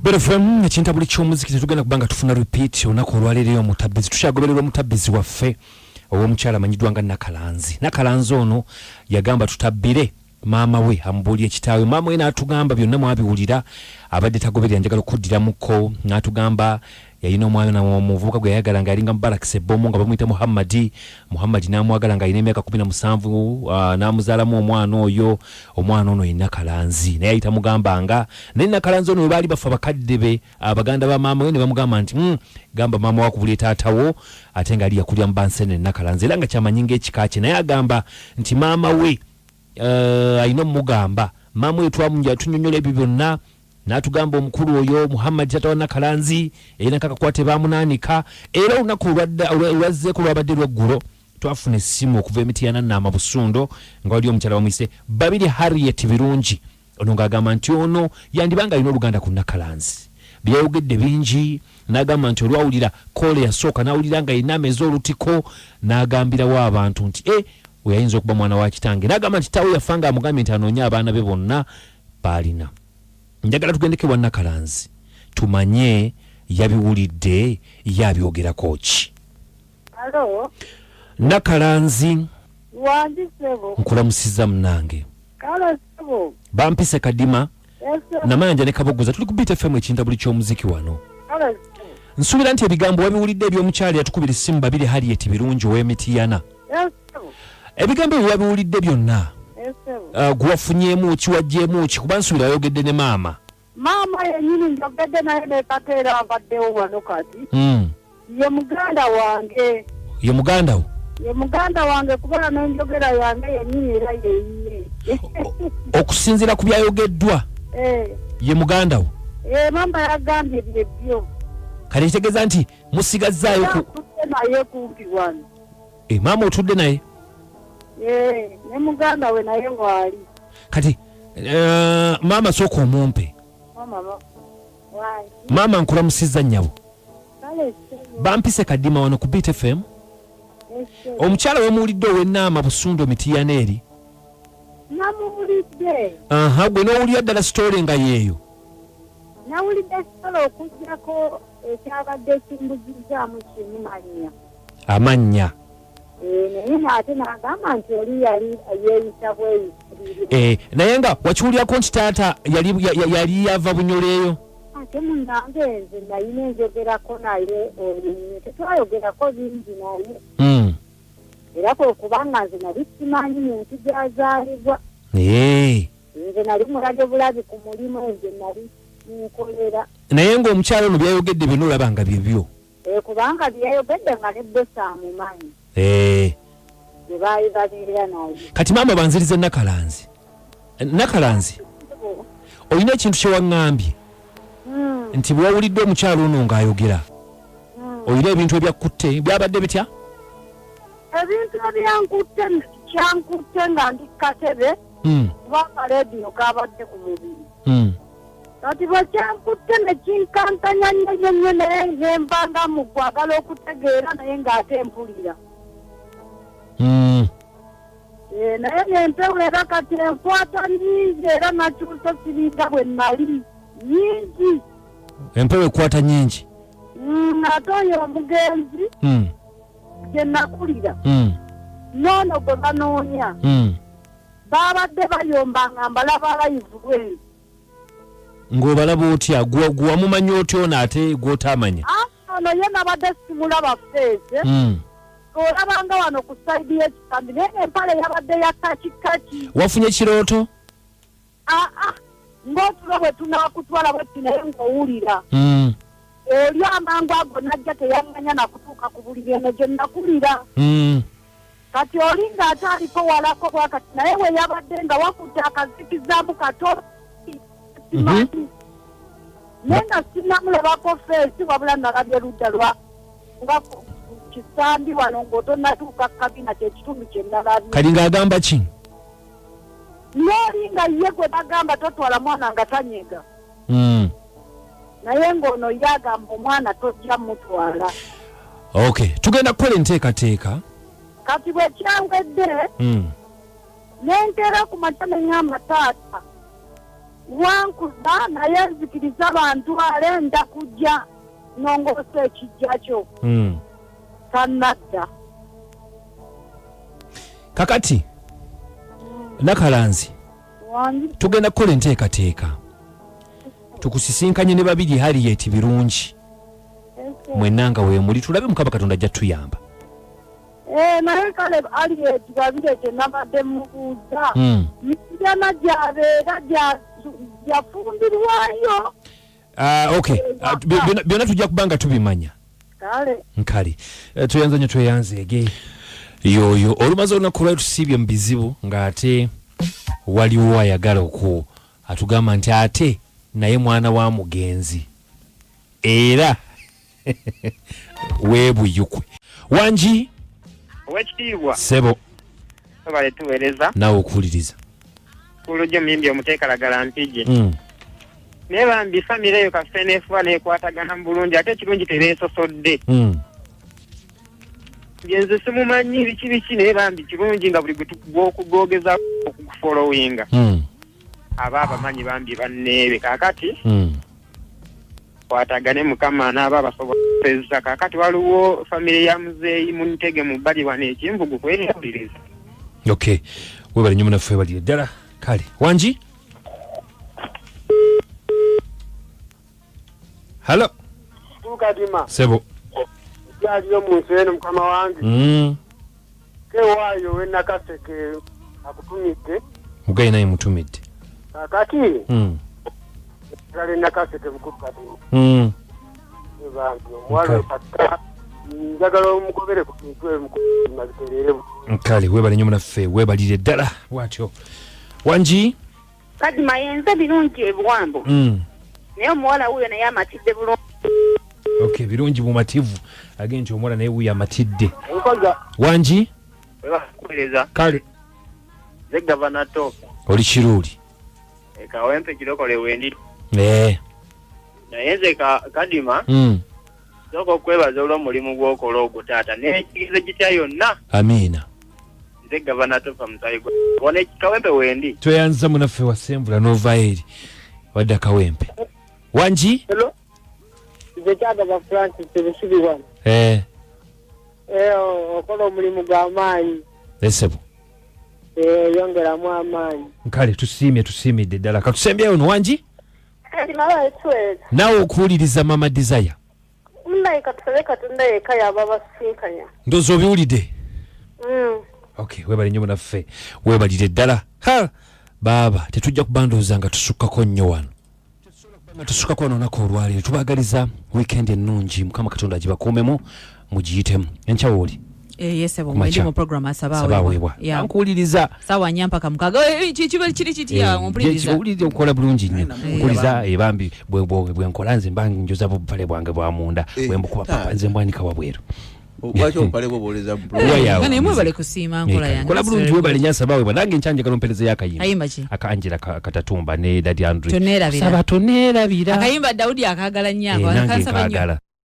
But from ekintabuli ky'omuziki tetugenda kubanga tufuna repeat olunaku olwaleero omutabbizi tukyagoberera omutabbizi waffe ow'omukyala amanyiddwa nga Nakalanzi. Nakalanzi ono yagamba tutabbire maama we amubuulye kitaawe. Maama we n'atugamba byonna mwabiwulira abadde tagoberera njagala okuddiramuko n'atugamba yalina omwana omuvubuka gwe yayagala nga yalinga Mubarak Sebomo nga bamuyita Muhammadi n'amwagala nga alina emyaka 17 n'amuzaalamu omwana oyo. Omwana ono ye Nakalanzi naye ayita mugamba nga naye Nakalanzi ono baali bafa bakadde be abaganda ba maama we ne bamugamba nti gamba maama wakubulye taatawo ate nga ali yakulya mu bansene Nakalanzi era nga kyamanyinga ekika kye naye agamba nti maama we ayina omugamba maama we twamunja tunyonyola ebyo byonna n'atugamba omukulu oyo Muhammad taata wa Nakalanzi era kakakwate bamunaanika era olunaku olwazzeeko lwabadde lweggulo twafuna essimu okuva Emitiana Naama Busundo nga wali omukyala bamuyise Babiri Harriet Birungi ono ng'agamba nti ono yandibanga alina oluganda ku Nakalanzi byayogedde bingi n'agamba nti olwawulira koole yasooka n'awulira nga yina ameza olutiko n'agambirawo abantu nti oyo ayinza okuba mwana wa kitange n'agamba nti tawe yafanga amugambye nti anoonye abaana be bonna baalina. Njagala tugendekebwa Nakalanzi tumanye yabiwulidde yabyogerako ki. Hello. Nakalanzi Wandisebo. Nkulamusiza munange. Kale sebo. Bampise kadima. Yes. Namanja ne kabogoza tuli ku BTFM ekintabuli ky'omuziki wano. Kale sebo. Nsubira nti ebigambo wabiwulidde eby'omukyali yatukubira essimu Babiri Harriet Birungi ow'Emitiana. Yes. Sebo. Ebigambo ebyo wabiwulidde byonna. Yes. Sebo. Guwafunyeemu ki wajjeemu ki kuba nsubira ayogedde ne maama. Maama yenyini njogedde naye nekateera abaddewo wano kati. Ye muganda wange. Ye muganda wo? Ye muganda wange kubala n'enjogera yange yenyini era yeyiye. Okusinziira ku byayogeddwa? Ye muganda wo? Maama yagambye byebyo. Kale kitegeeza nti musigazzaayo ku naye kumpi wano. Maama otudde naye? Ne muganda we naye waali. Kati maama sooka omumpe. Maama nkulamusizza nnyabo. Bampise kadima wano ku BTFM. Omukyala wemuwulidde ow'Ennaama Busundo Emitiana eri? Namuwulidde. Gwe n'owulira ddala sitoole nga yeeyo? Nawulidde sitoole okuggyako ekyabadde kimbuzizzaamu kimumanya. Amannya? Naye ate n'agamba nti oli yali yeeyita bweyisirire. Naye nga wakiwulirako nti taata yali yava Bunyoleeyo? Ate munnange nze nalina enjogerako naye tetwayogerako bingi naye. Era kwekubanga nze nali simanyi muntu gy'azaalibwa. Nze nali mulage bulabi ku mulimu nze nali nkolera. Naye ng'omukyala ono byayogedde byonna olaba nga byebyo? Kubanga byayogedde nga ne Besa amumanyi. Baali babeera naye. Kati maama banzirize Nakalanzi. Nakalanzi olina ekintu kye waŋŋambye nti bwe wawulidde omukyala ono ng'ayogera olina ebintu ebyakutte byabadde bitya? Ebintu ebyankutte kyankutte nga ndi katebe kubanga leediyo kabadde ku mubiri. Kati bwe kyankutte ne kinkankanya nnyo naye ngembanga mu kwagala okutegeera naye ng'ate mpulira. Naye nentewera kati enkwata nnyingi era nakyusa siringa bwe nali nnyingi. Empewo ekwata nnyingi? Ate oyo omugenzi gye nakulira noono gwe banoonya baabadde bayomba nga mbalaba live lweru. Ng'obalaba otya? Gwe wamumanya otya ono ate gw'otaamanya? Ono ye nabadde simulaba feese. Olabanga wano ku saidi y'ekisambi naye empale yabadde ya kakikaki. Wafunye kirooto? Ng'otulo bwe tunaakutwala bwe naye ng'owulira. Oli amangu ago najja teyanganya nakutuuka ku buliri eno gye nakulira. Kati oli ng'ate aliko walako bwakati naye we yabadde nga wakutte akazikizaamu katono simanyi. Naye nga sinamulabako feesi wabula nalabye ludda lwa nga kisambi wano ng'otonatuuka kabina kyekitundu kye nalabye. Kali ng'agamba ki? N'oli nga ye gwe bagamba totwala mwana nga tanyega. Naye ng'ono ye agamba omwana tojja mutwala. Tugenda kukola enteekateeka. Kati bwe kyangwedde n'enteera ku makya ne ngamba taata wankuza naye nzikiriza abantu alenda kujja nongose ekijja kyo tanadda kakati Nakalanzi tugenda kukola enteekateeka tukusisinkanye ne babiri Harriet birungi mwenanga weemuli tulabe Mukama Katonda ajja tuyamba. Naye kale Harriet babiri kyenabadde mubuuza misijana gyabeera gyafumbirwayo. Okay, byonna tujja kubanga tubimanya nkale tweyanzanye tweyanzeege yoyo olumaze olunaku lwali tusiibye mu bizibu ng'ate waliwo ayagala okwo atugamba nti ate naye mwana wa mugenzi era weebuyukwe wangi wekitiibwa sebo tobale tuweereza naawe okuwuliriza kulujja mimbi omuteekalagala mpije naye bambi famire eyo kafe neefuba neekwatagana mu bulungi ate ekirungi tebeesosodde ngenze simumanyi biki naye bambi kirungi nga buli gwokugogeza okugufolowinga aba abamanyi bambi banneebe kaakati kwatagane Mukama n'aba abasobozesa kaakati waliwo famire ya muzeeyi muntege mu bbali wano ekimbugu kweyawuliriza. Okay, webale nnyo munaffe balire ddala kale wangi halo tukadima sebo yaliyo muntu eno Mukama wange kewaayo we Nakaseke akutumidde mugayi naye mutumidde kakati kale Nakaseke mukulu kadima bantu omwalo patta njagala omugobere ku kintu mukubiterere kale webale nnyo munaffe webalire ddala bwatyo wangi kadima yenze birungi ebiwambo naye omuwala wuyo naye amatidde bulungi. Okay, birungi bumativu agenti omuwala naye wuyo amatidde nkoza wangi webakuweereza kale ze gavana to oli kiruuli kawempe kirokole wendi naye nze kadima sooka okwebaza olw'omulimu gw'okola ogwo taata n'ekirizo gitya yonna amiina nze gavana tofa musayi gwa kawempe wendi tweyanza munaffe wasembula n'ovaeri wadda kawempe wangi hello nze kyagaba Francis ebisibirwa okola omulimu gw'amaanyi esebo yongeramu amaanyi nkale tusiimidde ddala katusembyeyo no wangi naawe okuwuliriza Mama Desire Mulaika tusebe Katonda yekka yaba basinkanya. Ndozo obiwulidde? Okay, webale nnyo munaffe webalire ddala baaba tetujja kubandoza nga tusukkako nnyo wano tusukkako wano nako olwaleero tubagaliza weekend ennungi Mukama Katonda agibakuumemu mugiyitemu enkya wooli yesebo mwedi mu program asabaweebwa nkuwuliriza sawa nyampaka mukaga kiri kitiya ompuliriza owuliriza okola bulungi nnyo mpuliriza ebambi bwe nkola nze mba njoza bupale bwange bwa munda bwe mbukuba papa nze mbwanika wabweru Wacho mpale boboleza Kana mwebale kusiima nkola yange. Kola bulungi webale nyasa bawe banange nchanje kalompereze yakayimba. Ayimba ki? Akanjira katatumba ne Daddy Andrew. Tonera bira. Saba tonera bira. Akayimba Daudi akagala nyako. Akagala.